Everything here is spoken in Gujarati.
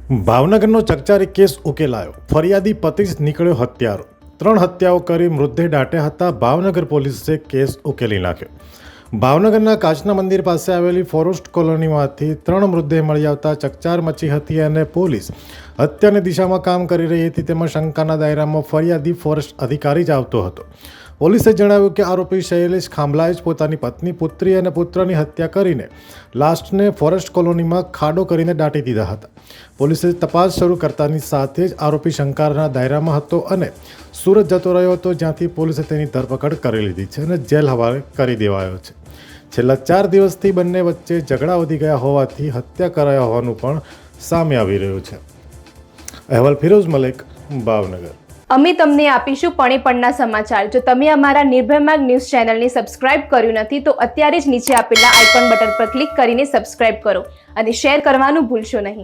ભાવનગરનો ચકચારી કેસ ઉકેલાયો. ફરિયાદી પતિ જ નીકળ્યો હત્યારો. 3 હત્યાઓ કરી મૃતદેહ દાટ્યા હતા. ભાવનગર પોલીસે કેસ ઉકેલી નાખ્યો. ભાવનગરના કાચના મંદિર પાસે આવેલી ફોરેસ્ટ કોલોનીમાંથી 3 મૃતદેહ મળી આવતા ચકચાર મચી હતી અને પોલીસ હત્યાની દિશામાં કામ કરી રહી હતી. તેમાં શંકાના દાયરામાં ફરિયાદી ફોરેસ્ટ અધિકારી જ આવતો હતો. પોલીસે જણાવ્યું કે આરોપી શૈલેષ ખાંભલાએ જ પોતાની પત્ની, પુત્રી અને પુત્રની હત્યા કરીને લાશને ફોરેસ્ટ કોલોનીમાં ખાડો કરીને દાટી દીધા હતા. પોલીસે તપાસ શરૂ કરતાની સાથે જ આરોપી શંકાના દાયરામાં હતો અને સુરત જતો રહ્યો હતો, જ્યાંથી પોલીસે તેની ધરપકડ કરી લીધી છે અને જેલ હવાલે કરી દેવાયો છે. છેલ્લા 4 દિવસથી બંને વચ્ચે ઝઘડા વધી ગયા હોવાથી હત્યા કરાયા હોવાનું પણ સામે આવી રહ્યું છે. અહેવાલ ફિરોઝ મલેક, ભાવનગર. અમે તમને આપીશું પળેપળના સમાચાર. જો તમે અમારા નિર્ભય માર્ગ ન્યૂઝ ચેનલને સબસ્ક્રાઇબ કર્યું નથી તો અત્યારે જ નીચે આપેલા આઇકોન બટન પર ક્લિક કરીને સબસ્ક્રાઇબ કરો અને શેર કરવાનું ભૂલશો નહીં.